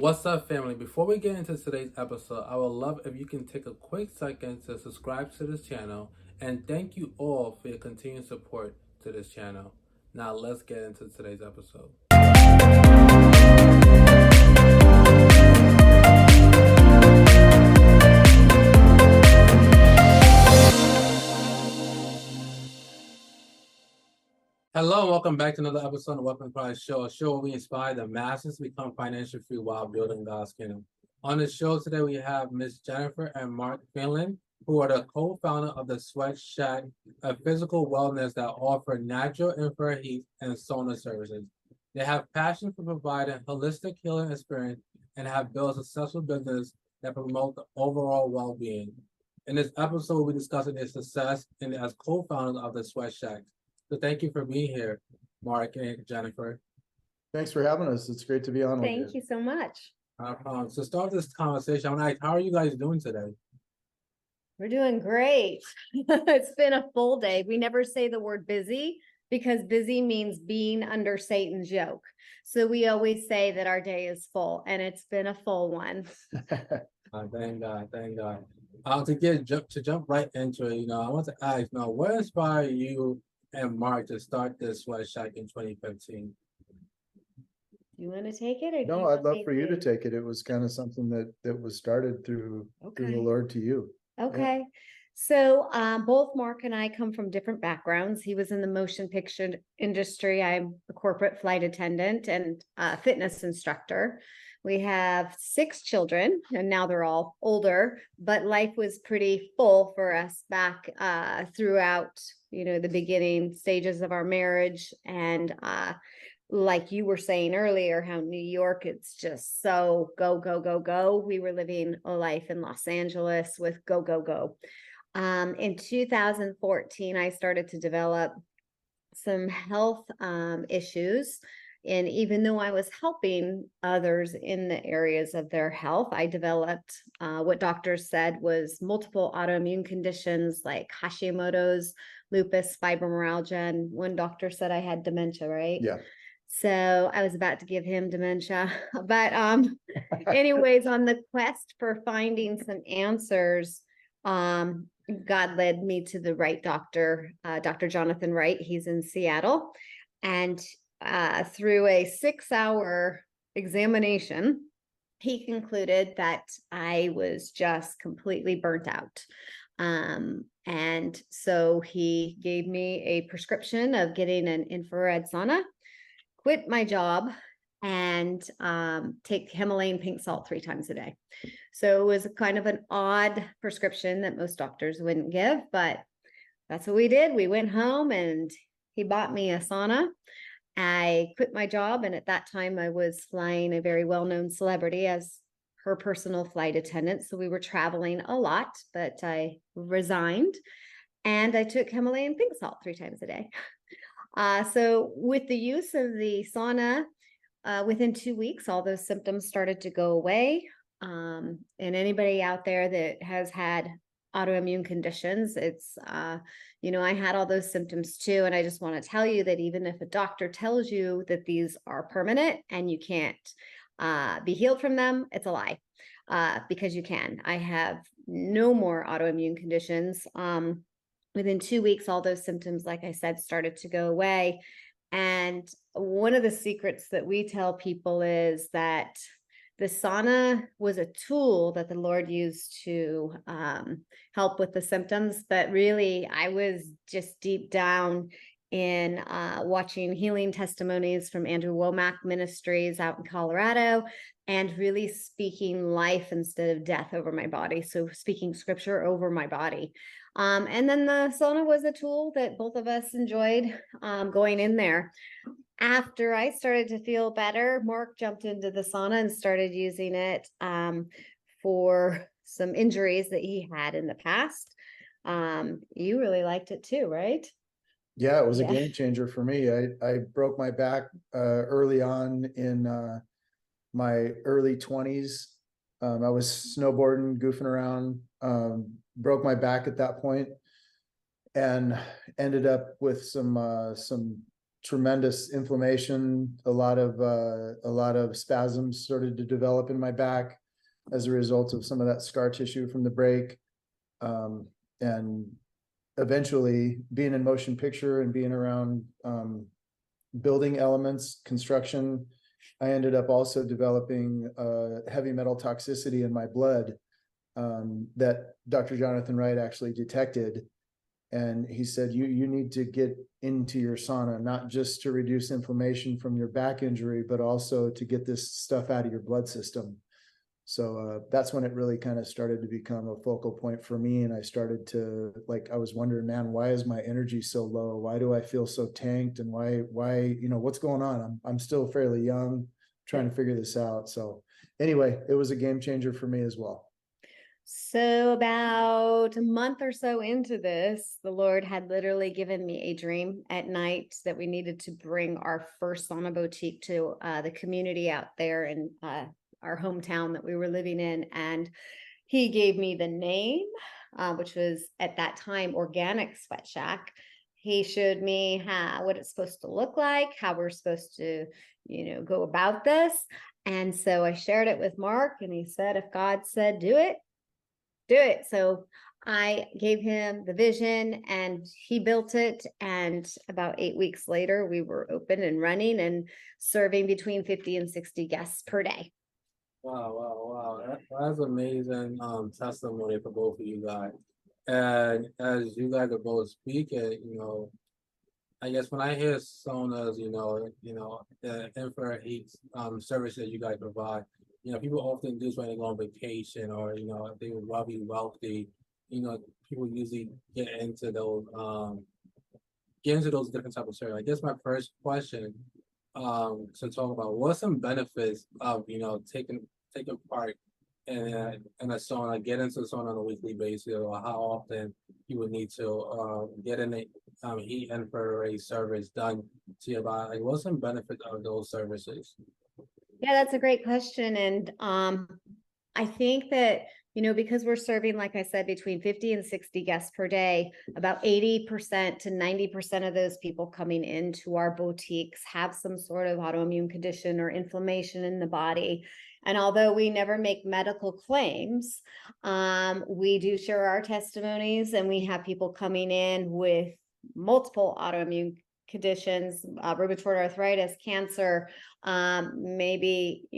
What's up, family? Before we get into today's episode, I would love if you can take a quick second to subscribe to this channel, and thank you all for your continued support to this channel. Now, let's get into today's episode. Hello, and welcome back to another episode of Welcome to Christ Show, a show where we inspire the masses to become financially free while building God's kingdom. On the show today, we have Miss Jenifer and Mark Felan, who are the co-founder of the Sweat Shack, a physical wellness that offer natural infrared heat and sauna services. They have passion for providing holistic healing experience and have built a successful business that promotes the overall well-being. In this episode, we'll be discussing their success and as co-founders of the Sweat Shack. So thank you for being here, Mark and Jenifer. Thanks for having us. It's great to be on with you. Thank you so much. To start this conversation, I want to ask, how are you guys doing today? We're doing great. It's been a full day. We never say the word busy because busy means being under Satan's yoke. So we always say that our day is full, and it's been a full one. Thank God, thank God. To jump right into it, I want to ask, what inspired you and Mark to start this Sweat Shack in 2015? You want to take it? Or No, I'd love for you to take it. It was kind of something that was started through the Lord to you. Okay. Yeah. So both Mark and I come from different backgrounds. He was in the motion picture industry. I'm a corporate flight attendant and fitness instructor. We have 6 children, and now they're all older, but life was pretty full for us back throughout, the beginning stages of our marriage. And like you were saying earlier, how New York, it's just so go, go, go, go. We were living a life in Los Angeles with go, go, go. In 2014, I started to develop some health issues. And even though I was helping others in the areas of their health, I developed what doctors said was multiple autoimmune conditions like Hashimoto's, lupus, fibromyalgia, and one doctor said I had dementia, right? Yeah. So I was about to give him dementia. But anyways, on the quest for finding some answers, God led me to the right doctor, Dr. Jonathan Wright. He's in Seattle. And through a 6-hour examination, he concluded that I was just completely burnt out. And so he gave me a prescription of getting an infrared sauna, quit my job, and take Himalayan pink salt 3 times a day. So it was kind of an odd prescription that most doctors wouldn't give, but that's what we did. We went home and he bought me a sauna. I quit my job, and at that time I was flying a very well-known celebrity as her personal flight attendant. So we were traveling a lot, but I resigned and I took Himalayan pink salt 3 times a day. So with the use of the sauna, within 2 weeks, all those symptoms started to go away. And anybody out there that has had autoimmune conditions, it's, I had all those symptoms too. And I just want to tell you that even if a doctor tells you that these are permanent and you can't be healed from them, it's a lie, because you can. I have no more autoimmune conditions. Within 2 weeks, all those symptoms, like I said, started to go away. And one of the secrets that we tell people is that the sauna was a tool that the Lord used to help with the symptoms. But really, I was just deep down in watching healing testimonies from Andrew Womack Ministries out in Colorado, and really speaking life instead of death over my body. So speaking scripture over my body. And then the sauna was a tool that both of us enjoyed going in there. After I started to feel better, Mark jumped into the sauna and started using it for some injuries that he had in the past. You really liked it too, right? Yeah, it was a game changer for me. I broke my back early on in my early 20s. I was snowboarding, goofing around, broke my back at that point, and ended up with some tremendous inflammation, a lot of spasms started to develop in my back as a result of some of that scar tissue from the break. And eventually being in motion picture and being around building elements, construction, I ended up also developing heavy metal toxicity in my blood that Dr. Jonathan Wright actually detected. And he said, you need to get into your sauna, not just to reduce inflammation from your back injury, but also to get this stuff out of your blood system. So that's when it really kind of started to become a focal point for me. And I started to, like, I was wondering, man, why is my energy so low? Why do I feel so tanked? And why, what's going on? I'm still fairly young, trying to figure this out. So anyway, it was a game changer for me as well. So about a month or so into this, the Lord had literally given me a dream at night that we needed to bring our first sauna boutique to the community out there in our hometown that we were living in. And he gave me the name, which was at that time Organic Sweat Shack. He showed me what it's supposed to look like, how we're supposed to, go about this. And so I shared it with Mark, and he said, if God said, do it, do it. So I gave him the vision and he built it. And about 8 weeks later, we were open and running and serving between 50 and 60 guests per day. Wow. That's amazing testimony for both of you guys. And as you guys are both speaking, I guess when I hear saunas, the infrared heat services you guys provide, people often do this when they go on vacation or, if they were rather wealthy, people usually get into those different types of services. I guess my first question to talk about what's some benefits of, taking part in a sauna, get into the sauna on a weekly basis, or how often you would need to get in a heat infrared service done to your body. Like, what's some benefits of those services? Yeah, that's a great question. And I think that, because we're serving, like I said, between 50 and 60 guests per day, about 80% to 90% of those people coming into our boutiques have some sort of autoimmune condition or inflammation in the body. And although we never make medical claims, we do share our testimonies, and we have people coming in with multiple autoimmune conditions, rheumatoid arthritis, cancer, maybe,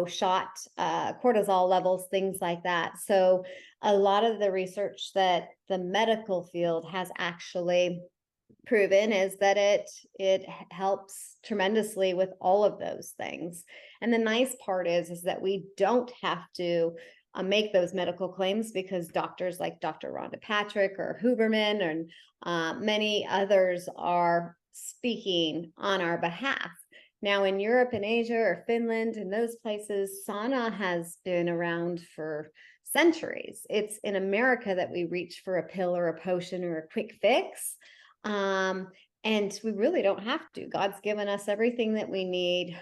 shot cortisol levels, things like that. So a lot of the research that the medical field has actually proven is that it helps tremendously with all of those things. And the nice part is that we don't have to make those medical claims, because doctors like Dr. Rhonda Patrick or Huberman and many others are speaking on our behalf. Now in Europe and Asia or Finland and those places, sauna has been around for centuries. It's in America that we reach for a pill or a potion or a quick fix. And we really don't have to. God's given us everything that we need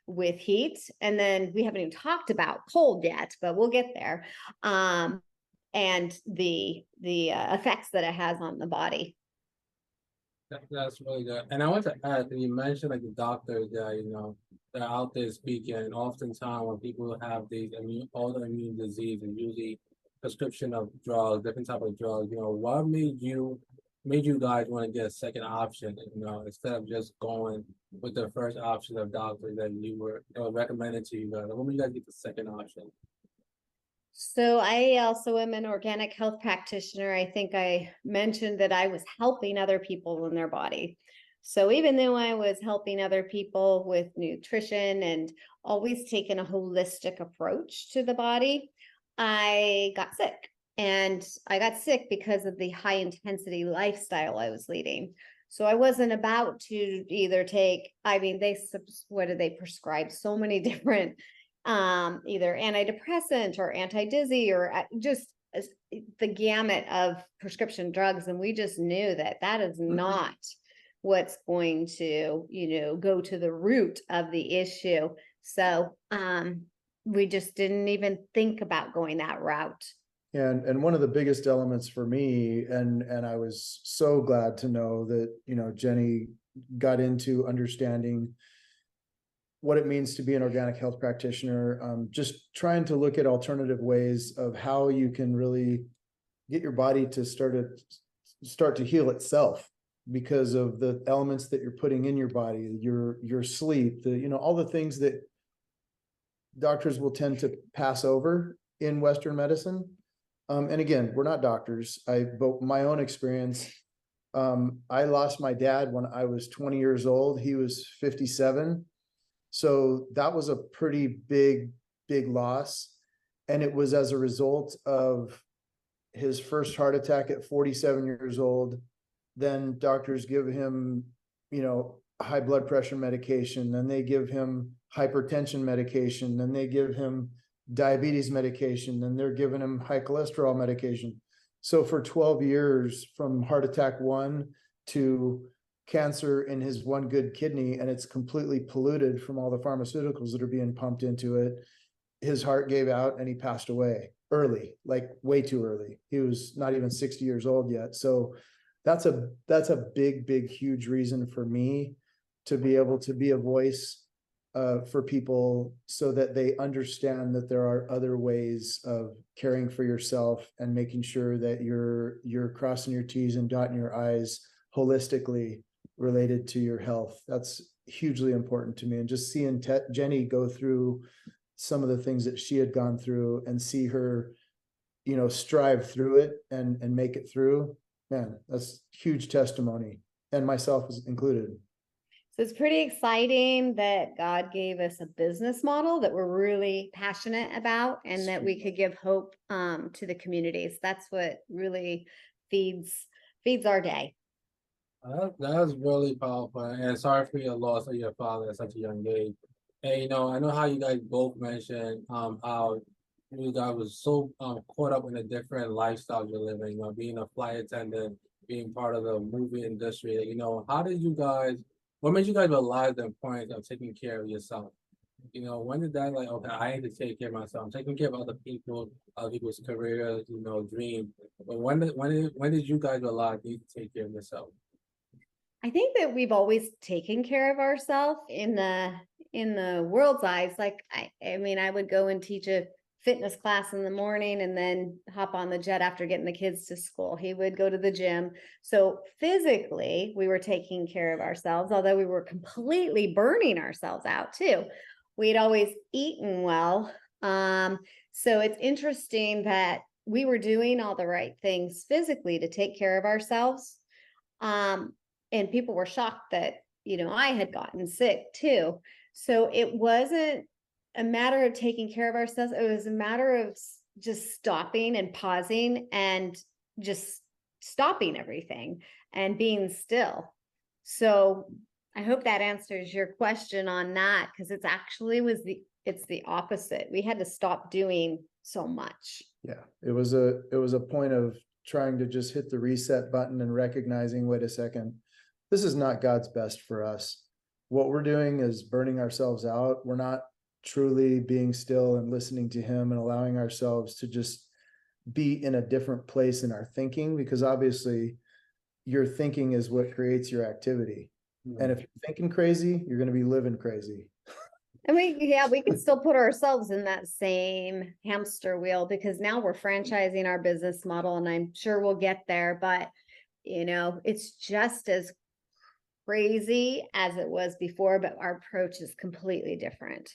with heat. And then we haven't even talked about cold yet, but we'll get there. And the effects that it has on the body. That's really good. And I want to add, you mentioned like the doctors that, they're out there speaking, and oftentimes when people have these autoimmune diseases, usually prescription of drugs, different type of drugs, what made you guys want to get a second option, instead of just going with the first option of doctors that you were recommended to you guys? What made you guys get the second option? So I also am an organic health practitioner. I think I mentioned that I was helping other people in their body. So even though I was helping other people with nutrition and always taking a holistic approach to the body, I got sick. And I got sick because of the high intensity lifestyle I was leading. So I wasn't about to either take, what do they prescribe? So many different either antidepressant or anti-dizzy or just the gamut of prescription drugs. And we just knew that is not what's going to, go to the root of the issue. So we just didn't even think about going that route. And one of the biggest elements for me, and I was so glad to know that, Jenny got into understanding what it means to be an organic health practitioner, just trying to look at alternative ways of how you can really get your body to start to heal itself because of the elements that you're putting in your body, your sleep, all the things that doctors will tend to pass over in Western medicine. And again, we're not doctors. But my own experience, I lost my dad when I was 20 years old. He was 57. So that was a pretty big loss. And it was as a result of his first heart attack at 47 years old. Then doctors give him, high blood pressure medication. Then they give him hypertension medication. Then they give him diabetes medication. Then they're giving him high cholesterol medication. So for 12 years, from heart attack 1 to cancer in his one good kidney, and it's completely polluted from all the pharmaceuticals that are being pumped into it, his heart gave out and he passed away early, like way too early. He was not even 60 years old yet. So that's a big, huge reason for me to be able to be a voice for people so that they understand that there are other ways of caring for yourself and making sure that you're crossing your T's and dotting your I's holistically related to your health. That's hugely important to me. And just seeing Jenny go through some of the things that she had gone through and see her, strive through it and make it through, man, that's huge testimony, and myself is included. So it's pretty exciting that God gave us a business model that we're really passionate about and that we could give hope to the communities. That's what really feeds our day. That's really powerful. And sorry for your loss of your father at such a young age. And I know how you guys both mentioned how you guys was so caught up in the different lifestyles you're living, being a flight attendant, being part of the movie industry. How did you guys, what made you guys realize the importance of taking care of yourself? When did that okay, I need to take care of myself. I'm taking care of other people's careers, dreams. But when did you guys realize you need to take care of yourself? I think that we've always taken care of ourselves in the world's eyes. Like, I would go and teach a fitness class in the morning and then hop on the jet after getting the kids to school. He would go to the gym. So physically, we were taking care of ourselves, although we were completely burning ourselves out too. We'd always eaten well. So it's interesting that we were doing all the right things physically to take care of ourselves. And people were shocked that, I had gotten sick too. So it wasn't a matter of taking care of ourselves. It was a matter of just stopping and pausing and just stopping everything and being still. So I hope that answers your question on that, because it's the opposite. We had to stop doing so much. Yeah, it was a point of trying to just hit the reset button and recognizing, wait a second, this is not God's best for us. What we're doing is burning ourselves out. We're not truly being still and listening to him and allowing ourselves to just be in a different place in our thinking, because obviously your thinking is what creates your activity. And if you're thinking crazy, you're going to be living crazy. And we can still put ourselves in that same hamster wheel, because now we're franchising our business model, and I'm sure we'll get there, but it's just as crazy as it was before, but our approach is completely different.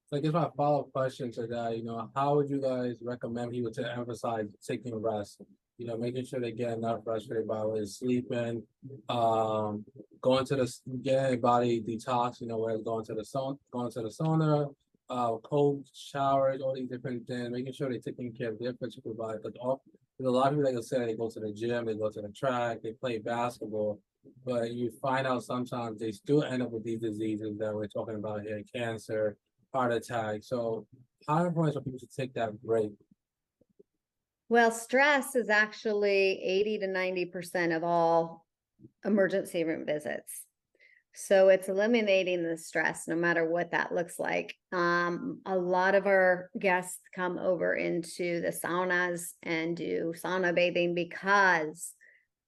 So I guess my follow-up question to that, how would you guys recommend people to emphasize taking rest? Making sure they get enough rest for their body, sleeping, getting a body detox, whether it's going to the sauna, cold showers, all these different things, making sure they're taking care of their physical body. Because a lot of people, like I said, they go to the gym, they go to the track, they play basketball, but you find out sometimes they still end up with these diseases that we're talking about here, cancer, heart attack. So how important is for people to take that break? Well, stress is actually 80 to 90% of all emergency room visits. So it's eliminating the stress, no matter what that looks like. A lot of our guests come over into the saunas and do sauna bathing because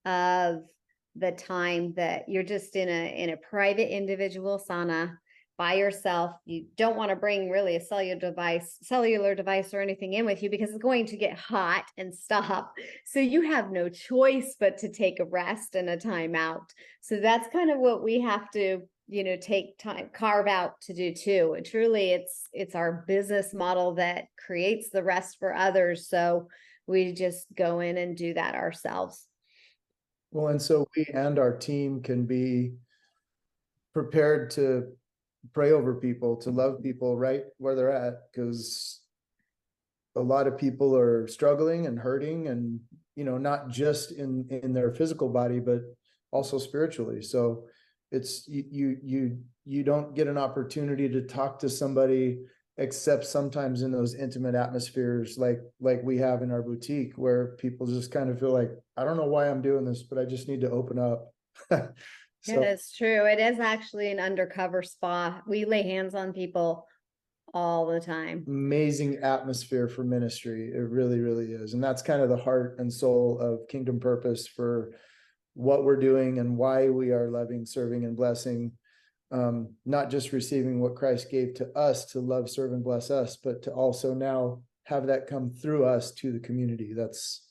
of the time that you're just in a private individual sauna by yourself. You don't want to bring really a cellular device or anything in with you because it's going to get hot and stop. So you have no choice but to take a rest and a time out. So that's kind of what we have to, take time, carve out to do too. And truly it's our business model that creates the rest for others. So we just go in and do that ourselves. Well, and so we and our team can be prepared to pray over people, to love people right where they're at, because a lot of people are struggling and hurting, and not just in their physical body, but also spiritually. So it's you don't get an opportunity to talk to somebody except sometimes in those intimate atmospheres like we have in our boutique, where people just kind of feel like, I don't know why I'm doing this, but I just need to open up. So, it is true. It is actually an undercover spa. We lay hands on people all the time. Amazing atmosphere for ministry. It really, really is. And that's kind of the heart and soul of Kingdom Purpose for what we're doing and why we are loving, serving, and blessing. Not just receiving what Christ gave to us to love, serve, and bless us, but to also now have that come through us to the community. That's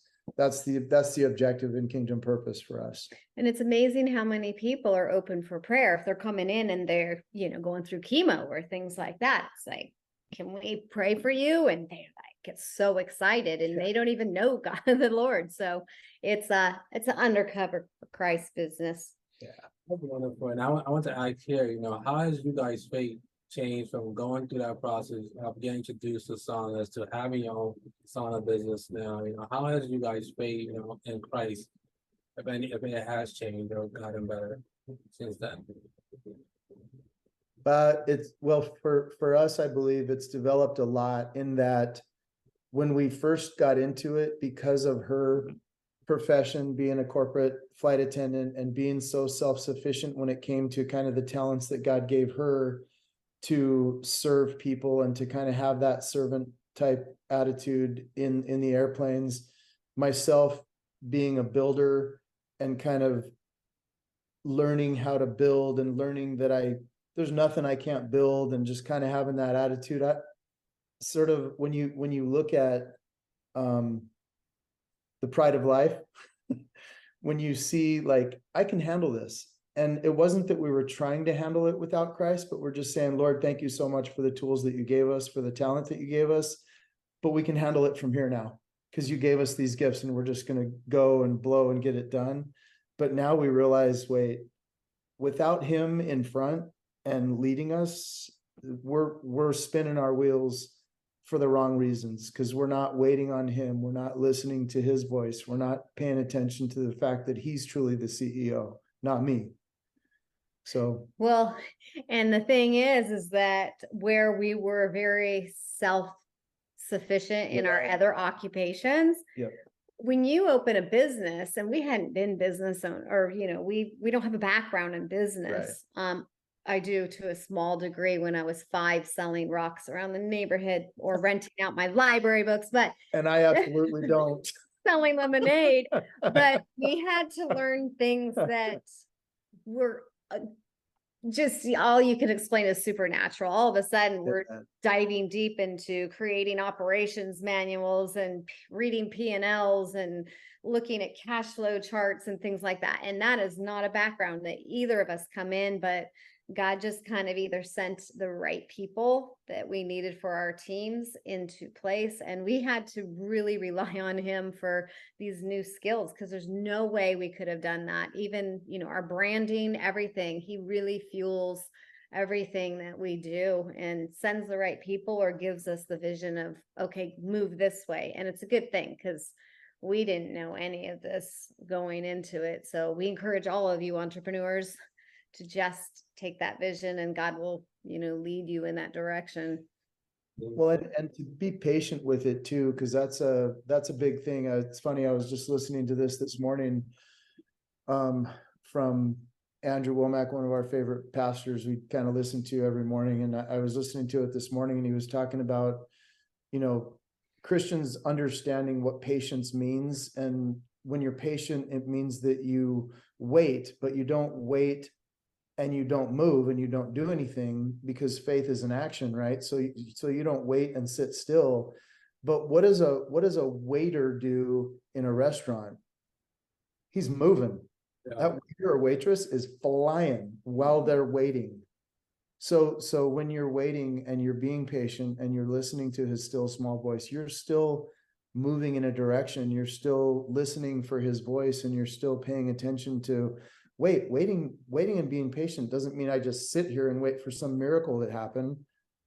the objective in Kingdom Purpose for us. And it's amazing how many people are open for prayer if they're coming in and they're, going through chemo or things like that. It's like, can we pray for you? And they're like, get so excited, and they don't even know God, the Lord. So it's an undercover Christ business. Yeah. That's wonderful. And I want to ask here, how has you guys' faith changed from going through that process of getting introduced to saunas to having your own sauna business now? How has you guys' faith, in Christ, if it has changed or gotten better since then? For us, I believe it's developed a lot in that when we first got into it, because of her profession, being a corporate flight attendant and being so self-sufficient when it came to kind of the talents that God gave her to serve people and to kind of have that servant type attitude in the airplanes, myself being a builder and kind of learning how to build and learning that there's nothing I can't build, and just kind of having that attitude. I sort of, when you look at the pride of life, when you see like, I can handle this. And it wasn't that we were trying to handle it without Christ, but we're just saying, Lord, thank you so much for the tools that you gave us, for the talent that you gave us, but we can handle it from here now because you gave us these gifts and we're just going to go and blow and get it done. But now we realize, wait, without him in front and leading us, we're spinning our wheels for the wrong reasons, because we're not waiting on him. We're not listening to his voice. We're not paying attention to the fact that he's truly the CEO, not me. So, well, and the thing is that where we were very self-sufficient in our other occupations, yep. When you open a business, and we hadn't been business owner, or we don't have a background in business. Right. I do to a small degree when I was 5, selling rocks around the neighborhood or renting out my library books, and I absolutely don't. Selling lemonade. But we had to learn things that were just all you can explain as supernatural. All of a sudden we're diving deep into creating operations manuals and reading P&Ls and looking at cash flow charts and things like that. And that is not a background that either of us come in, but God just kind of either sent the right people that we needed for our teams into place. And we had to really rely on him for these new skills, because there's no way we could have done that. Even, our branding, everything, he really fuels everything that we do and sends the right people or gives us the vision of, okay, move this way. And it's a good thing, because we didn't know any of this going into it. So we encourage all of you entrepreneurs to just take that vision, and God will, lead you in that direction. Well, and to be patient with it too, because that's a big thing. It's funny, I was just listening to this morning from Andrew Womack, one of our favorite pastors we kind of listen to every morning. And I was listening to it this morning, and he was talking about, Christians understanding what patience means. And when you're patient, it means that you wait, but you don't wait and you don't move and you don't do anything, because faith is an action, right? So you don't wait and sit still. But what does a waiter do in a restaurant? He's moving. Yeah. That waiter or waitress is flying while they're waiting. So when you're waiting and you're being patient and you're listening to his still small voice, you're still moving in a direction. You're still listening for his voice, and you're still paying attention to waiting and being patient doesn't mean I just sit here and wait for some miracle to happen.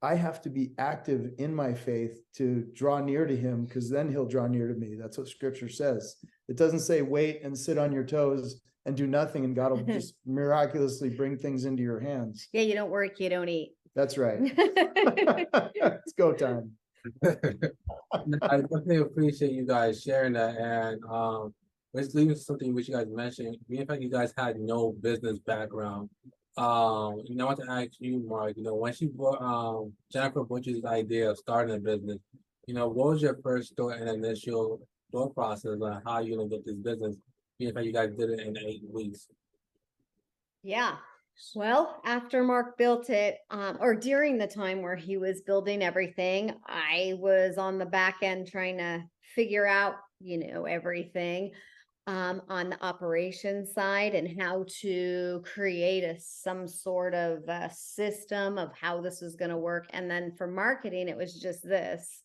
I have to be active in my faith to draw near to him, because then he'll draw near to me. That's what scripture says. It doesn't say wait and sit on your toes and do nothing and God will just miraculously bring things into your hands. Yeah, you don't work, you don't eat. That's right. It's go time. I definitely appreciate you guys sharing that, and let's leave something which you guys mentioned. In fact, you guys had no business background. I want to ask you, Mark. When she brought Jenifer Butcher's idea of starting a business, what was your first thought and initial thought process on how you're gonna get this business? In fact, you guys did it in 8 weeks. Yeah. Well, after Mark built it, or during the time where he was building everything, I was on the back end trying to figure out, everything on the operations side and how to create some sort of a system of how this was going to work. And then for marketing, it was just this.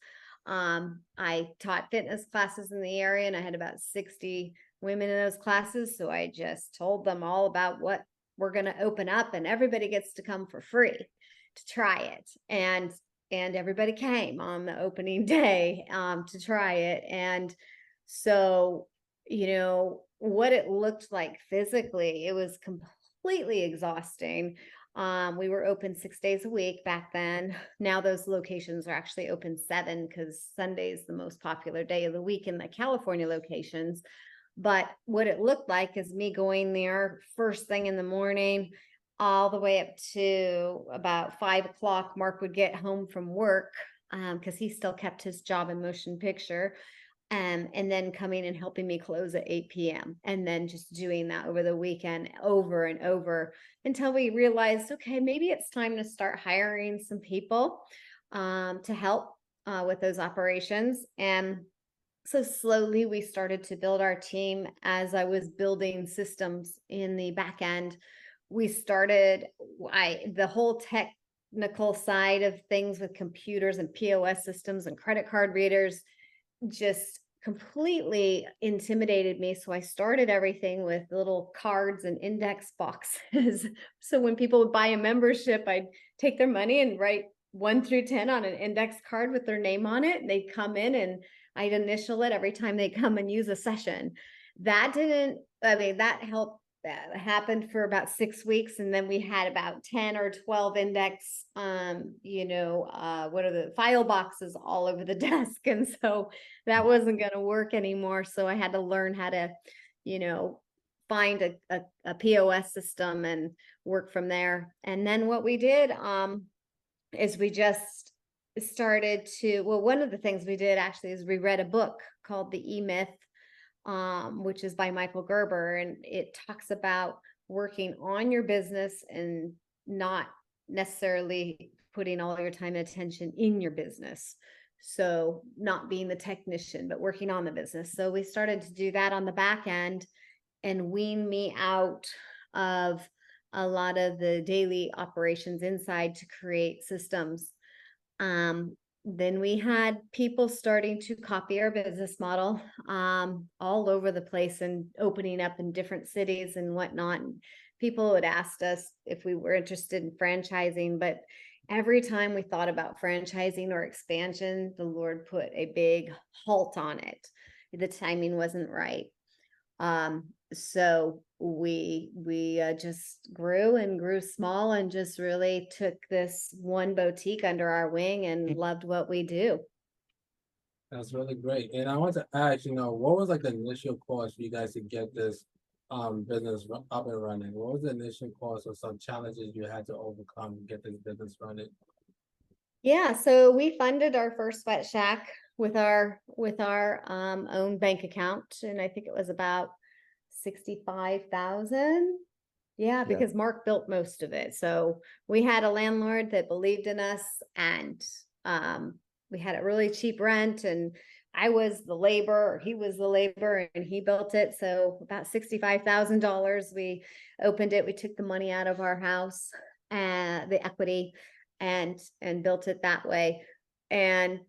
I taught fitness classes in the area, and I had about 60 women in those classes. So I just told them all about what we're going to open up, and everybody gets to come for free to try it. And everybody came on the opening day to try it. And so, what it looked like physically, it was completely exhausting. We were open 6 days a week back then. Now those locations are actually open 7, because Sunday is the most popular day of the week in the California locations. But what it looked like is me going there first thing in the morning, all the way up to about 5 o'clock. Mark would get home from work because he still kept his job in motion picture. And then coming and helping me close at 8 p.m. And then just doing that over the weekend over and over until we realized, okay, maybe it's time to start hiring some people to help with those operations. And so slowly we started to build our team. As I was building systems in the back end, we started the whole technical side of things with computers and POS systems and credit card readers just completely intimidated me. So I started everything with little cards and index boxes. So when people would buy a membership, I'd take their money and write 1 through 10 on an index card with their name on it. And they'd come in and I'd initial it every time they come and use a session. That helped. That happened for about 6 weeks. And then we had about 10 or 12 index, what are the file boxes all over the desk. And so that wasn't going to work anymore. So I had to learn how to, find a POS system and work from there. And then what we did, is we just started one of the things we did actually is we read a book called The E-Myth, which is by Michael Gerber, and it talks about working on your business and not necessarily putting all your time and attention in your business. So not being the technician, but working on the business. So we started to do that on the back end and wean me out of a lot of the daily operations inside to create systems. Then we had people starting to copy our business model all over the place and opening up in different cities and whatnot. And people had asked us if we were interested in franchising, but every time we thought about franchising or expansion, the Lord put a big halt on it. The timing wasn't right. So we just grew and grew small and just really took this one boutique under our wing and loved what we do. That's really great. And I want to ask, what was like the initial cost for you guys to get this business up and running? What was the initial cost or some challenges you had to overcome to get this business running? Yeah, so we funded our first sweat shack with our own bank account, and I think it was about 65,000. Yeah, because Mark built most of it. So we had a landlord that believed in us, and we had a really cheap rent, and I was the labor, or he was the labor, and he built it. So about $65,000. We opened it. We took the money out of our house, the equity, and built it that way. And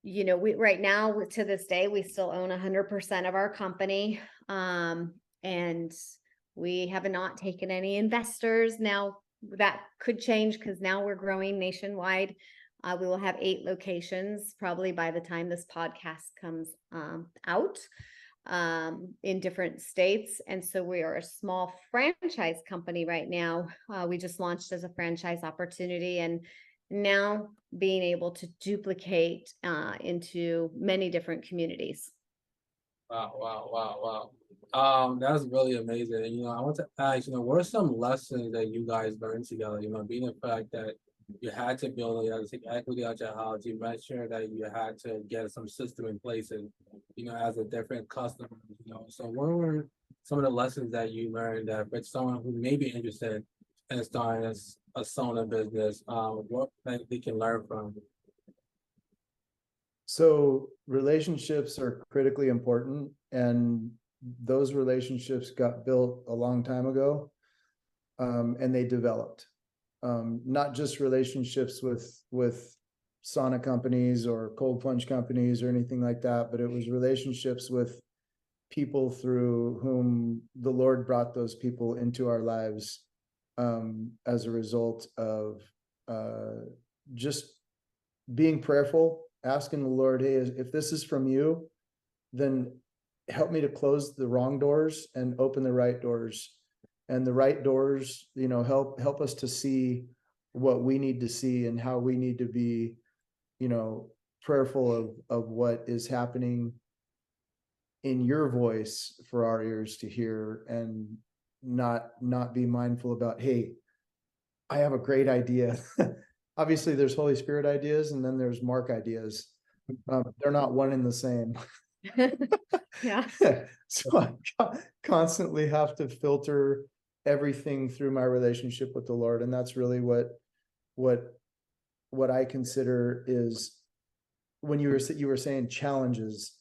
we right now, to this day, we still own 100% of our company. And we have not taken any investors. Now that could change because now we're growing nationwide. We will have 8 locations probably by the time this podcast comes out in different states. And so we are a small franchise company right now. We just launched as a franchise opportunity, and now being able to duplicate into many different communities. Wow. That's really amazing. And I want to ask, what are some lessons that you guys learned together? Being the fact that you had to build, you had to take equity out your house, you made sure that you had to get some system in place, and as a different customer, So what were some of the lessons that you learned that for someone who may be interested in starting a sauna business, what they can learn from? So relationships are critically important, and those relationships got built a long time ago, and they developed. Not just relationships with sauna companies or cold plunge companies or anything like that, but it was relationships with people through whom the Lord brought those people into our lives, as a result of just being prayerful, asking the Lord, hey, if this is from you, then help me to close the wrong doors and open the right doors. And the right doors, help us to see what we need to see and how we need to be, prayerful of what is happening in your voice for our ears to hear, and not be mindful about, hey, I have a great idea. Obviously there's Holy Spirit ideas, and then there's Mark ideas. They're not one and the same. Yeah. So I constantly have to filter everything through my relationship with the Lord. And that's really what I consider is, when you were saying challenges,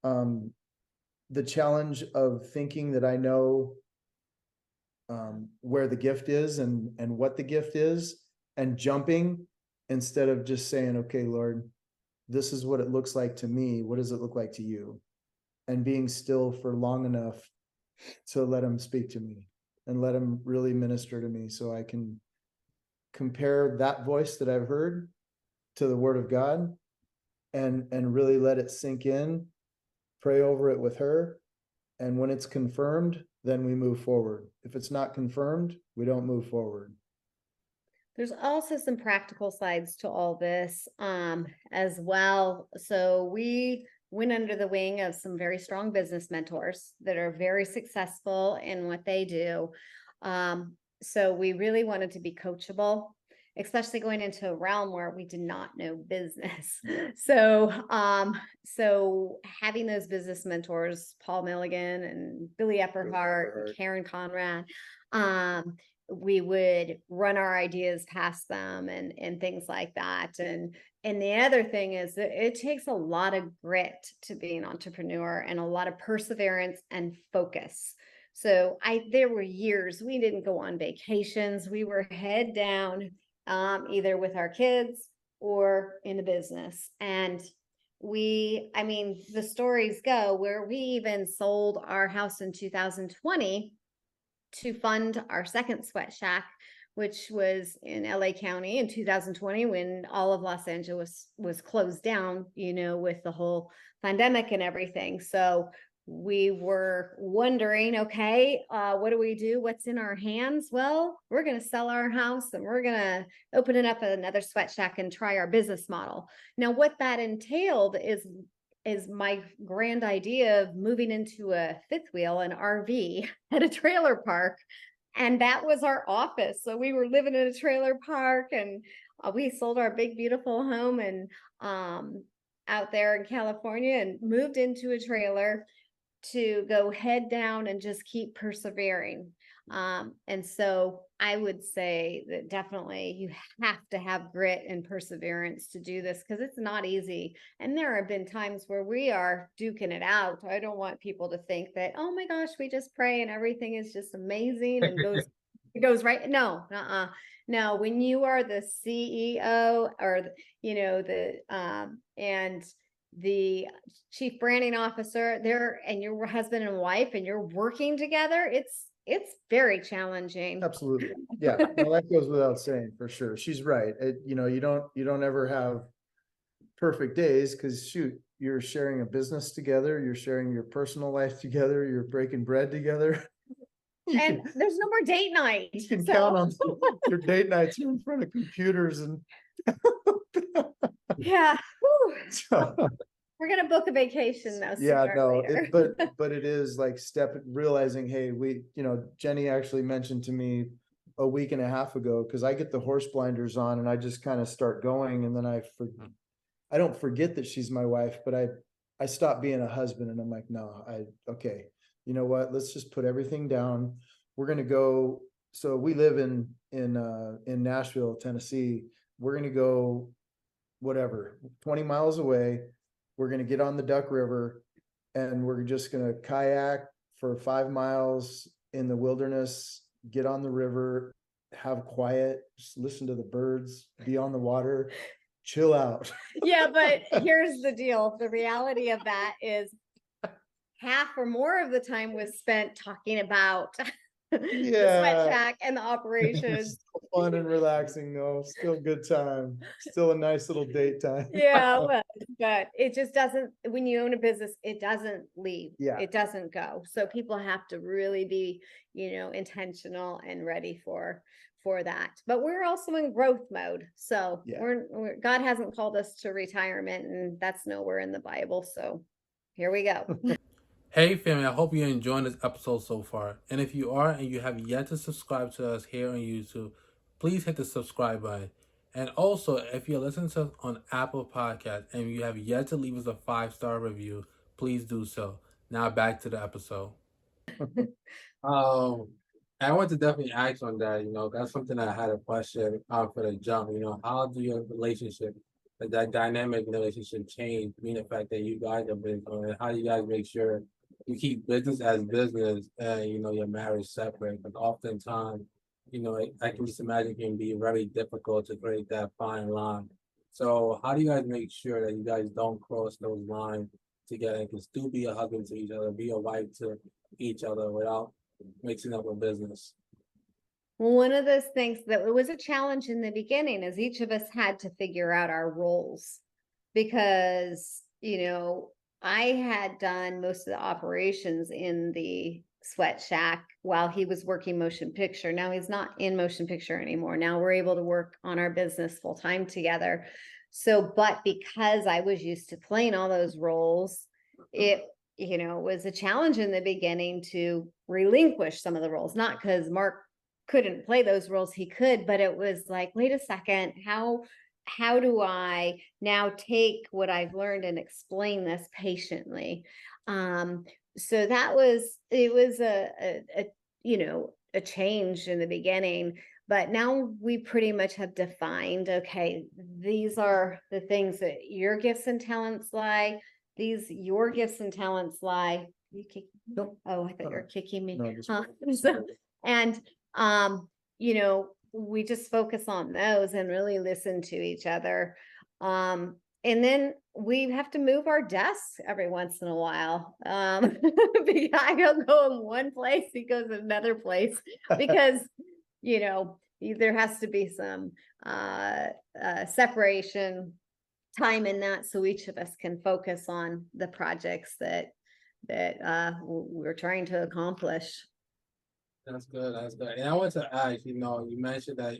the challenge of thinking that I know where the gift is and what the gift is, and jumping instead of just saying, okay, Lord, this is what it looks like to me. What does it look like to you? And being still for long enough to let him speak to me and let him really minister to me, so I can compare that voice that I've heard to the word of God, and really let it sink in, pray over it with her. And when it's confirmed, then we move forward. If it's not confirmed, we don't move forward. There's also some practical sides to all this as well. So we went under the wing of some very strong business mentors that are very successful in what they do. So we really wanted to be coachable, especially going into a realm where we did not know business. So having those business mentors, Paul Milligan and Billy Epperhart, Karen Conrad, we would run our ideas past them and things like that. And the other thing is that it takes a lot of grit to be an entrepreneur, and a lot of perseverance and focus. So there were years we didn't go on vacations. We were head down, either with our kids or in the business. And the stories go where we even sold our house in 2020 to fund our second sweat shack, which was in LA County in 2020, when all of Los Angeles was closed down, with the whole pandemic and everything. So we were wondering, okay, what do we do? What's in our hands? Well, we're going to sell our house, and we're going to open it up another sweat shack and try our business model. Now, what that entailed is my grand idea of moving into a fifth wheel, an RV at a trailer park. And that was our office. So we were living in a trailer park, and we sold our big, beautiful home. And out there in California and moved into a trailer to go head down and just keep persevering. And so I would say that definitely you have to have grit and perseverance to do this because it's not easy. And there have been times where we are duking it out. I don't want people to think that, oh my gosh, we just pray and everything is just amazing and it goes right. No, no, when you are the CEO or, and the chief branding officer there and your husband and wife and you're working together, it's very challenging. Absolutely. Yeah. Well, that goes without saying for sure. She's right. You don't ever have perfect days because shoot, you're sharing a business together. You're sharing your personal life together. You're breaking bread together. And there's no more date night. You can count on your date nights. You're in front of computers and yeah. We're gonna book a vacation though. Yeah, no, later. but it is like realizing, hey, Jenny actually mentioned to me a week and a half ago, because I get the horse blinders on and I just kind of start going, and then I don't forget that she's my wife, but I stop being a husband, and I'm like, no, okay, you know what? Let's just put everything down. We're gonna go. So we live in Nashville, Tennessee. We're gonna go, whatever, 20 miles away. We're going to get on the Duck River and we're just going to kayak for 5 miles in the wilderness, get on the river, have quiet, just listen to the birds, be on the water, chill out. Yeah, but here's the deal. The reality of that is half or more of the time was spent talking about the sweat shack and the operations. Still fun and relaxing though. Still good time. Still a nice little date time. Yeah, well, but it just doesn't, when you own a business, it doesn't leave. Yeah. It doesn't go. So people have to really be, intentional and ready for that. But we're also in growth mode. So Yeah. God hasn't called us to retirement, and that's nowhere in the Bible. So here we go. Hey family, I hope you're enjoying this episode so far. And if you are and you have yet to subscribe to us here on YouTube, please hit the subscribe button. And also, if you're listening to us on Apple Podcasts and you have yet to leave us a 5-star review, please do so. Now back to the episode. I want to definitely ask on that. That's something I had a question for the jump. How do your relationship, that dynamic relationship change, meaning the fact that you guys have been going, how do you guys make sure you keep business as business and your marriage separate? But oftentimes, I can just imagine it can be very difficult to create that fine line. So how do you guys make sure that you guys don't cross those lines together and can still be a husband to each other, be a wife to each other without mixing up a business? One of those things that it was a challenge in the beginning is each of us had to figure out our roles because, I had done most of the operations in the sweat shack while he was working motion picture. Now he's not in motion picture anymore. Now we're able to work on our business full time together. So, but because I was used to playing all those roles, it was a challenge in the beginning to relinquish some of the roles, not because Mark couldn't play those roles, he could, but it was like, wait a second, how do I now take what I've learned and explain this patiently? So it was a change in the beginning, but now we pretty much have defined, okay, these are the things that your gifts and talents lie. Your gifts and talents lie. You kick? Nope. Oh, I thought you were kicking me. No, just We just focus on those and really listen to each other. And then we have to move our desks every once in a while. I'll go in one place, he goes in another place because, there has to be some separation time in that so each of us can focus on the projects that we're trying to accomplish. That's good. That's good. And I want to ask, you mentioned that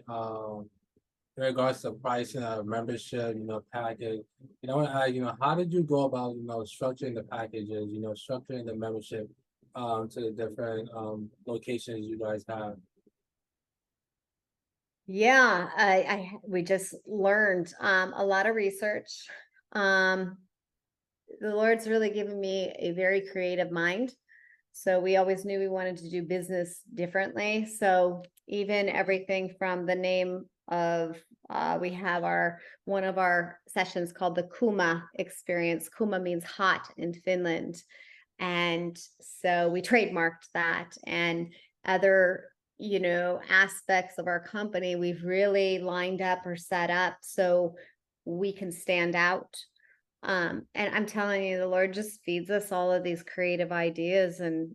in regards to pricing a membership, package, I want to ask, how did you go about, structuring the packages, structuring the membership to the different locations you guys have? Yeah, we just learned a lot of research. the Lord's really given me a very creative mind. So we always knew we wanted to do business differently. So even everything from the name of, we have one of our sessions called the Kuma experience. Kuma means hot in Finland. And so we trademarked that, and other, aspects of our company, we've really lined up or set up so we can stand out. And I'm telling you, the Lord just feeds us all of these creative ideas, and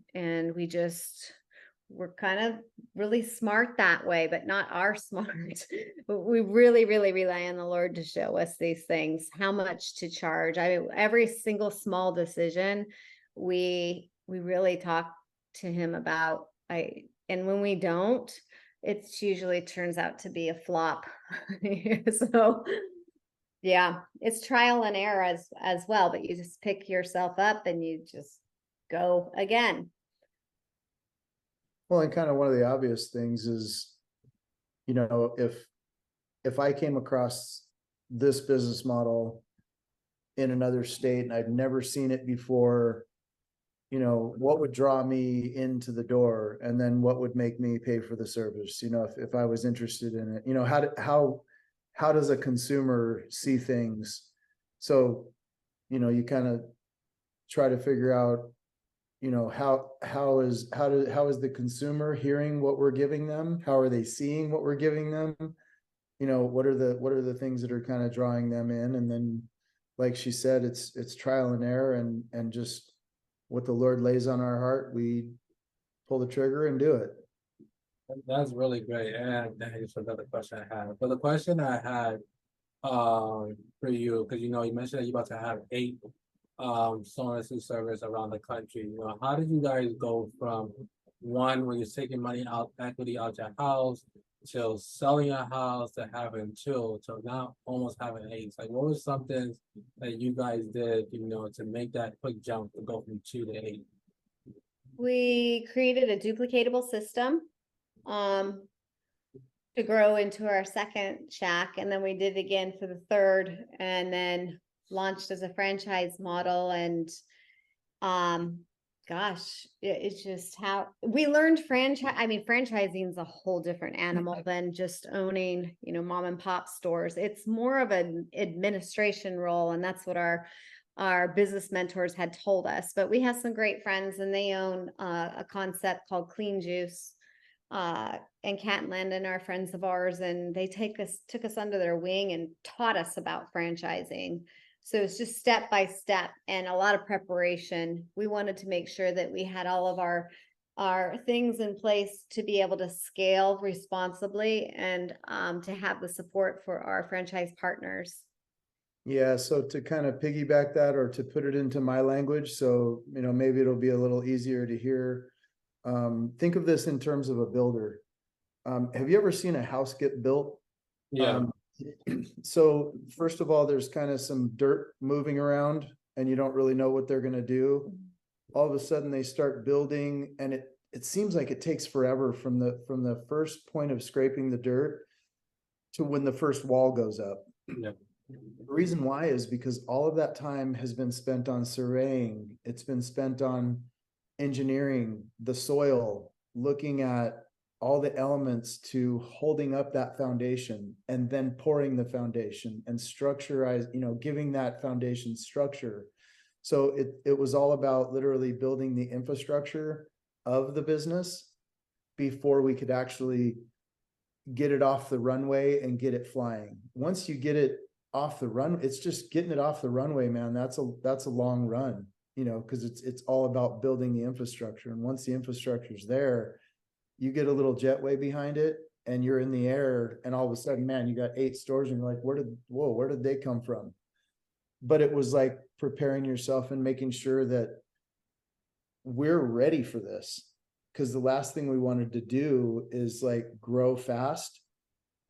we're kind of really smart that way, but not our smart. But we really, really rely on the Lord to show us these things, how much to charge. I mean, every single small decision, we really talk to him about. And when we don't, it's usually turns out to be a flop. So yeah, it's trial and error as well, but you just pick yourself up and you just go again. Well, and kind of one of the obvious things is, if I came across this business model in another state and I'd never seen it before, what would draw me into the door, and then what would make me pay for the service? If I was interested in it, how does a consumer see things? So, you kind of try to figure out, how is the consumer hearing what we're giving them? How are they seeing what we're giving them? What are the things that are kind of drawing them in? And then, like she said, it's trial and error, and just what the Lord lays on our heart, we pull the trigger and do it. That's really great. And that is another question I had. But the question I had for you, because you mentioned that you're about to have 8 sauna service around the country. How did you guys go from one where you're taking money out, equity out your house, to selling your house, to having 2, to now almost having 8? Like, what was something that you guys did, to make that quick jump to go from 2 to 8? We created a duplicatable system to grow into our second shack, and then we did again for the third, and then launched as a franchise model. And it's just how we learned franchising is a whole different animal than just owning, mom and pop stores. It's more of an administration role, and that's what our business mentors had told us. But we have some great friends, and they own a concept called Clean Juice, and Cat and Landon are friends of ours, and they took us under their wing and taught us about franchising. So it's just step by step and a lot of preparation. We wanted to make sure that we had all of our things in place to be able to scale responsibly, and to have the support for our franchise partners. Yeah, so to kind of piggyback that, or to put it into my language, so maybe it'll be a little easier to hear. Think of this in terms of a builder. Have you ever seen a house get built? Yeah. So first of all, there's kind of some dirt moving around, and you don't really know what they're going to do. All of a sudden they start building, and it seems like it takes forever from the first point of scraping the dirt to when the first wall goes up. Yeah. The reason why is because all of that time has been spent on surveying. It's been spent on engineering the soil, looking at all the elements to holding up that foundation, and then pouring the foundation and giving that foundation structure. So it was all about literally building the infrastructure of the business before we could actually get it off the runway and get it flying. Once you get it off the run, it's just getting it off the runway, man. That's a long run, because it's all about building the infrastructure. And once the infrastructure is there, you get a little jetway behind it, and you're in the air, and all of a sudden, man, you got 8 stores, and you're like, where did they come from? But it was like preparing yourself and making sure that we're ready for this, because the last thing we wanted to do is like grow fast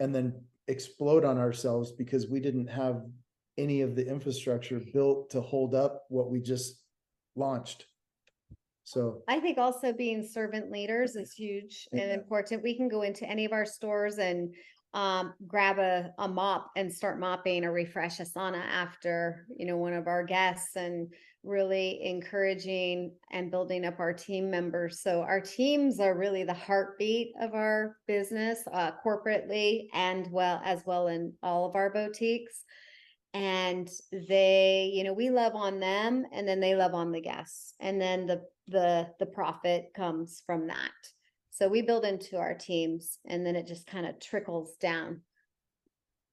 and then explode on ourselves because we didn't have any of the infrastructure built to hold up what we just launched. So I think also being servant leaders is huge and important. We can go into any of our stores, and grab a mop and start mopping or refresh a sauna after, one of our guests, and really encouraging and building up our team members. So our teams are really the heartbeat of our business, corporately and as well in all of our boutiques. And they, we love on them, and then they love on the guests, and then the profit comes from that. So we build into our teams, and then it just kind of trickles down.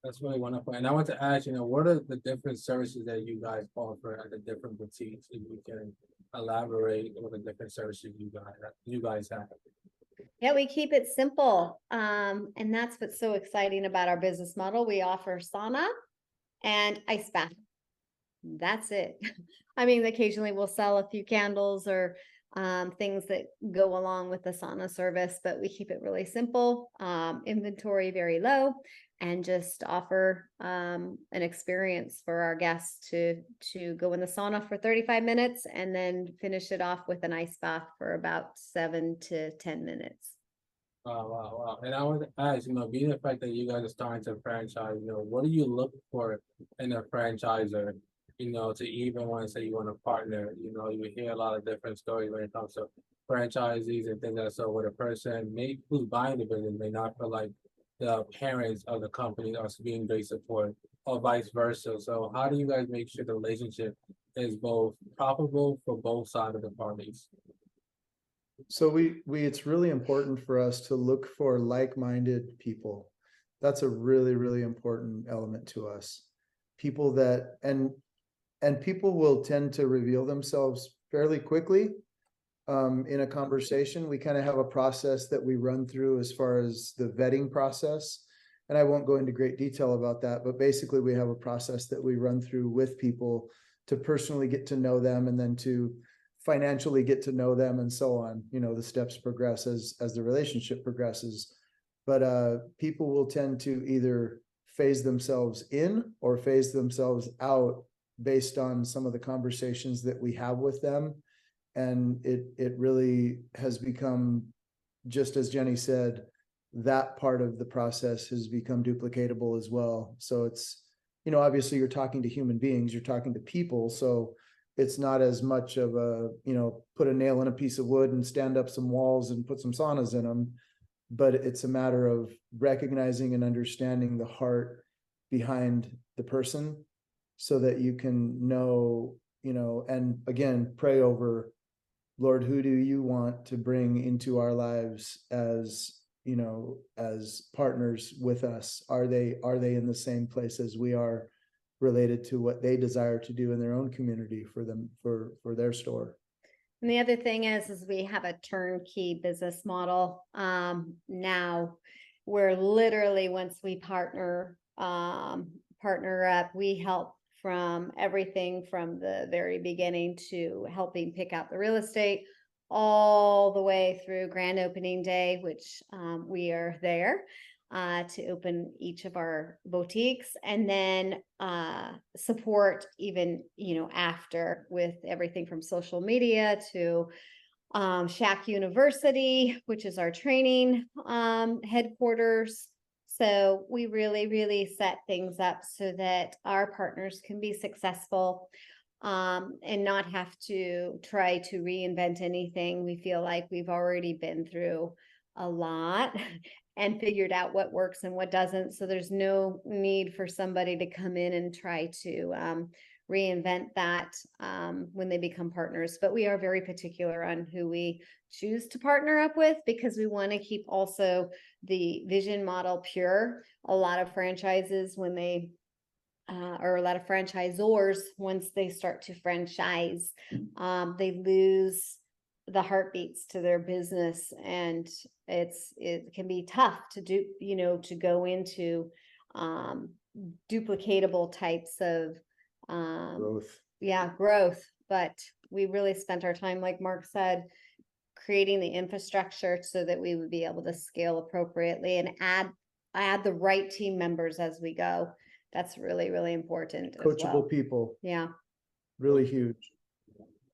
That's really wonderful. And I want to ask, what are the different services that you guys offer at the different boutiques? If you can elaborate on the different services you guys have. Yeah, we keep it simple. And that's what's so exciting about our business model. We offer sauna and ice bath. That's it. I mean, occasionally we'll sell a few candles or things that go along with the sauna service, but we keep it really simple, inventory very low, and just offer an experience for our guests to go in the sauna for 35 minutes and then finish it off with an ice bath for about 7 to 10 minutes. Wow. And I want to ask, being the fact that you guys are starting to franchise, what do you look for in a franchisor, to even want to say you want to partner? You hear a lot of different stories when it comes to franchisees and things like that. So with a person who's buying the business may not feel like the parents of the company are being great support, or vice versa. So how do you guys make sure the relationship is both profitable for both sides of the parties? So it's really important for us to look for like-minded people. That's a really, really important element to us. People that, and people will tend to reveal themselves fairly quickly. In a conversation, we kind of have a process that we run through as far as the vetting process. And I won't go into great detail about that, but basically we have a process that we run through with people to personally get to know them, and then to financially get to know them, and so on. The steps progress as the relationship progresses. But people will tend to either phase themselves in or phase themselves out based on some of the conversations that we have with them. And it really has become, just as Jenny said, that part of the process has become duplicatable as well. So it's, obviously you're talking to human beings, you're talking to people. So it's not as much of a, put a nail in a piece of wood and stand up some walls and put some saunas in them. But it's a matter of recognizing and understanding the heart behind the person, so that you can know, and again, pray over, Lord, who do you want to bring into our lives as, as partners with us? Are they in the same place as we are, related to what they desire to do in their own community for them, for their store? And the other thing is we have a turnkey business model. Now we're literally, once we partner up, we help from everything from the very beginning to helping pick out the real estate, all the way through grand opening day, which we are there to open each of our boutiques, and then support even, after, with everything from social media to Shack University, which is our training headquarters. So we really, really set things up so that our partners can be successful and not have to try to reinvent anything. We feel like we've already been through a lot and figured out what works and what doesn't. So there's no need for somebody to come in and try to reinvent that when they become partners. But we are very particular on who we choose to partner up with, because we want to keep also the vision model pure. A lot of franchises, when they or a lot of franchisors, once they start to franchise, they lose the heartbeats to their business, and it can be tough to do, to go into duplicatable types of growth. But we really spent our time, like Mark said, creating the infrastructure so that we would be able to scale appropriately and add the right team members as we go. That's really, really important. Coachable people. Yeah. Really huge.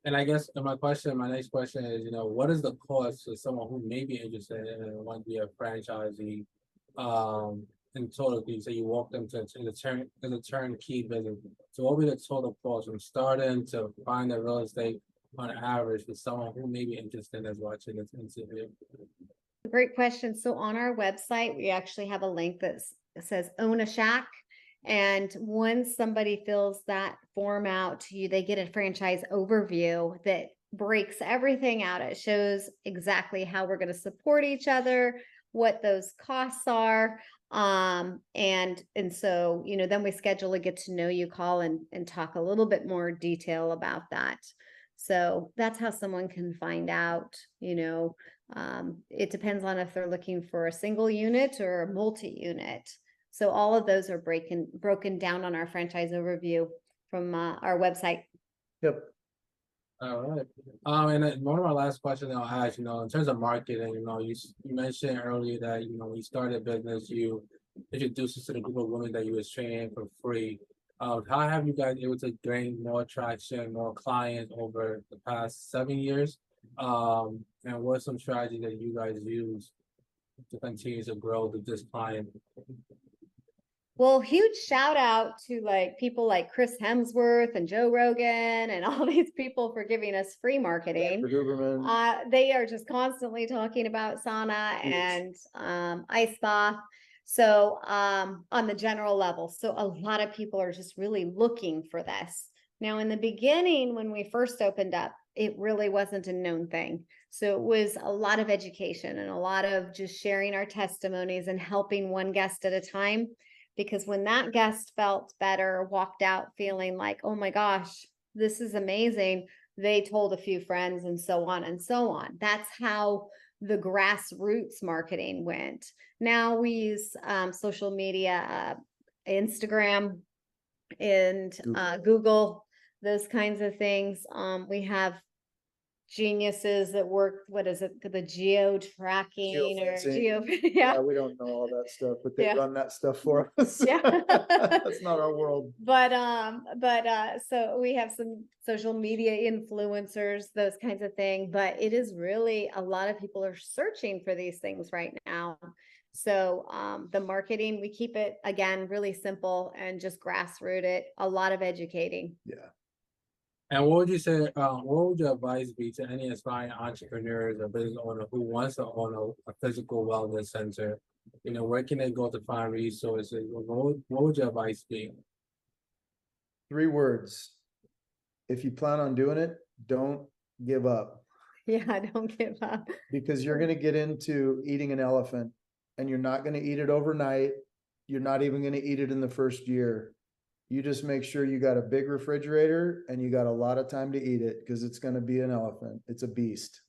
And I guess my next question is, what is the cost to someone who may be interested and want to be a franchisee? in total? You say you walk them to the turnkey business. So what would be the total cost from starting to find the real estate on average for someone who may be interested in watching this interview? Great question. So on our website, we actually have a link that says own a shack. And once somebody fills that form out to you, they get a franchise overview that breaks everything out. It shows exactly how we're going to support each other, what those costs are. And so, then we schedule a get to know you call and talk a little bit more detail about that. So that's how someone can find out, it depends on if they're looking for a single unit or a multi-unit. So all of those are broken down on our franchise overview from our website. Yep. All right. And then one of our last questions I'll ask, in terms of marketing, you mentioned earlier that, when you started business, you introduced us to the group of women that you was training for free. How have you guys able to gain more traction, more clients over the past 7 years? And what are some strategies that you guys use to continue to grow this client? Well, huge shout out to people like Chris Hemsworth and Joe Rogan and all these people for giving us free marketing. They are just constantly talking about sauna and ice bath. So on the general level, so a lot of people are just really looking for this. Now, in the beginning, when we first opened up, it really wasn't a known thing. So it was a lot of education and a lot of just sharing our testimonies and helping one guest at a time. Because when that guest felt better, walked out feeling like, oh my gosh, this is amazing, they told a few friends and so on and so on. That's how the grassroots marketing went. Now we use social media, Instagram and Google, those kinds of things. We have geniuses that work, what is it, the geo tracking or geo, yeah, we don't know all that stuff, but they run that stuff for us. Yeah. That's not our world. But so we have some social media influencers, those kinds of things, but it is really, a lot of people are searching for these things right now. So the marketing, we keep it again really simple and just grassrooted, a lot of educating. Yeah. And what would you say, what would your advice be to any aspiring entrepreneurs or business owner who wants to own a physical wellness center? Where can they go to find resources? What would your advice be? 3 words. If you plan on doing it, don't give up. Yeah, don't give up. Because you're going to get into eating an elephant and you're not going to eat it overnight. You're not even going to eat it in the first year. You just make sure you got a big refrigerator and you got a lot of time to eat it, because it's going to be an elephant. It's a beast.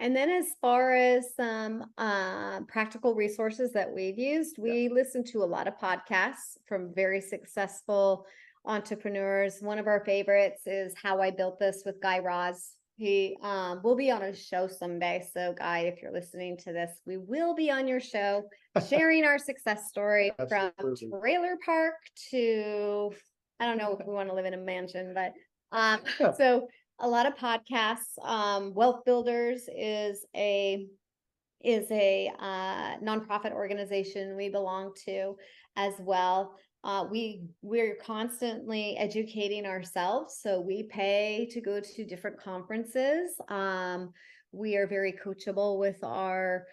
And then as far as some practical resources that we've used, we listen to a lot of podcasts from very successful entrepreneurs. One of our favorites is How I Built This with Guy Raz. He will be on a show someday. So Guy, if you're listening to this, we will be on your show sharing our success story from trailer park to, I don't know if we want to live in a mansion, but so a lot of podcasts. Wealth Builders is a nonprofit organization we belong to as well. We're constantly educating ourselves, so we pay to go to different conferences. We are very coachable with our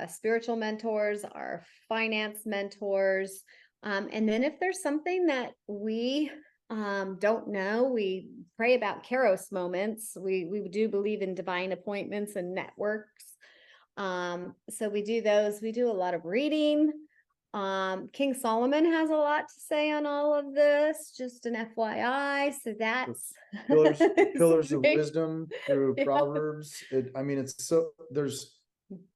spiritual mentors, our finance mentors, and then if there's something that we don't know, we pray about Kairos moments. We do believe in divine appointments and networks. So we do those. We do a lot of reading. King Solomon has a lot to say on all of this, just an FYI. So that's pillars of wisdom through Proverbs.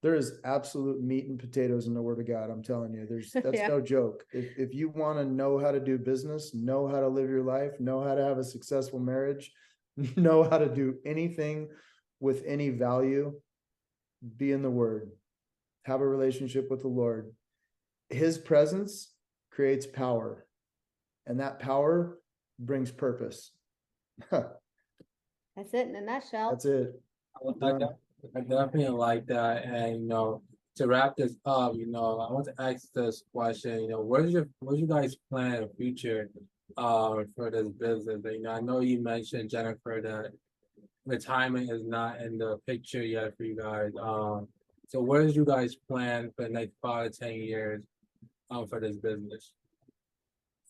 There is absolute meat and potatoes in the Word of God. I'm telling you, that's no joke. If you want to know how to do business, know how to live your life, know how to have a successful marriage, know how to do anything with any value, be in the Word, have a relationship with the Lord. His presence creates power, and that power brings purpose. That's it in a nutshell. That's it. I definitely like that. And to wrap this up, I want to ask this question, what's you guys plan in the future for this business? I know you mentioned, Jennifer, that retirement is not in the picture yet for you guys. So what is you guys plan for the next 5 to 10 years for this business?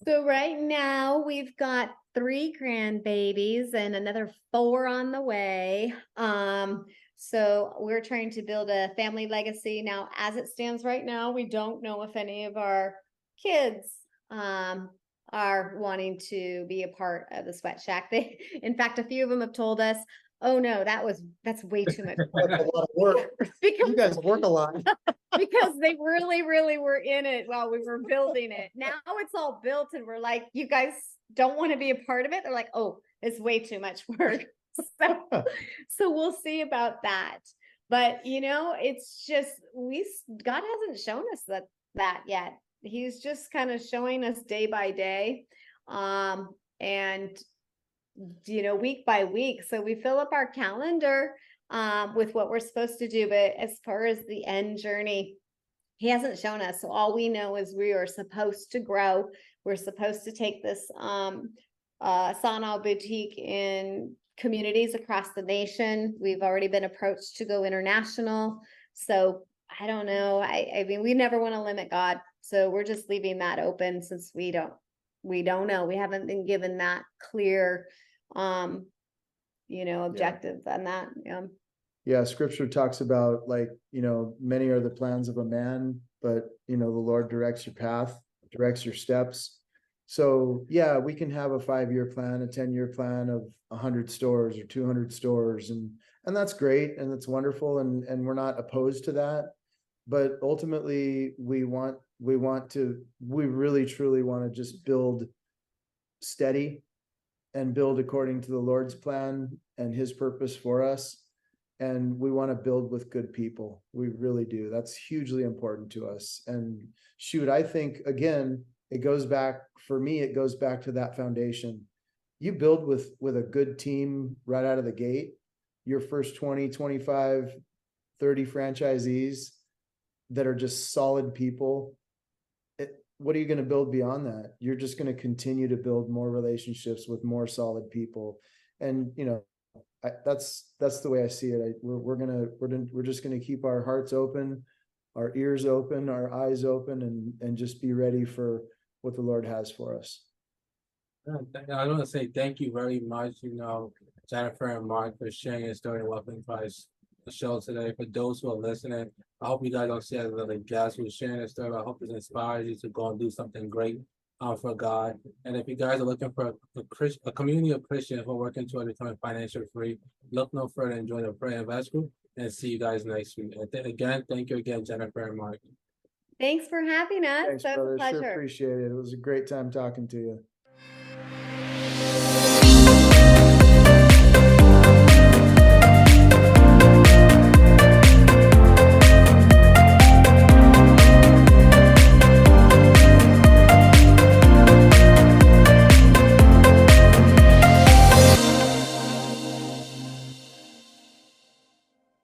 So right now we've got 3 grandbabies and another 4 on the way. So we're trying to build a family legacy. Now, as it stands right now, we don't know if any of our kids are wanting to be a part of the Sweat Shack. In fact, a few of them have told us, "Oh no, that's way too much work." That's a lot of work. You guys work a lot. Because they really, really were in it while we were building it. Now it's all built and we're like, you guys don't want to be a part of it. They're like, oh, it's way too much work. So we'll see about that. But it's just God hasn't shown us that yet. He's just kind of showing us day by day. And week by week. So we fill up our calendar with what we're supposed to do. But as far as the end journey, he hasn't shown us. So all we know is we are supposed to grow. We're supposed to take this sauna boutique in communities across the nation. We've already been approached to go international. So I don't know. I mean, we never want to limit God. So we're just leaving that open since we don't know. We haven't been given that clear objective on that. Yeah, scripture talks about many are the plans of a man, but the Lord directs your path, directs your steps. So yeah, we can have a 5-year plan, a 10-year plan of 100 stores or 200 stores, and that's great and that's wonderful, and we're not opposed to that. But ultimately, we really truly want to just build steady and build according to the Lord's plan and his purpose for us. And we want to build with good people. We really do. That's hugely important to us. And shoot, I think, again, it goes back to that foundation. You build with a good team right out of the gate, your first 20, 25, 30 franchisees that are just solid people. What are you going to build beyond that? You're just going to continue to build more relationships with more solid people. And, that's the way I see it. We're just going to keep our hearts open, our ears open, our eyes open, and just be ready for what the Lord has for us. I want to say thank you very much, Jennifer and Mark, for sharing your story and welcoming to the show today. For those who are listening, I hope you guys don't see as another guest who's sharing their story. I hope it inspires you to go and do something great for God. And if you guys are looking for a community of Christians who are working toward becoming financially free, look no further and join the Pray Invest group, and see you guys next week. And thank you again, Jennifer and Mark. Thanks for having us. Thanks, That was brother. a pleasure. Sure appreciate it. It was a great time talking to you.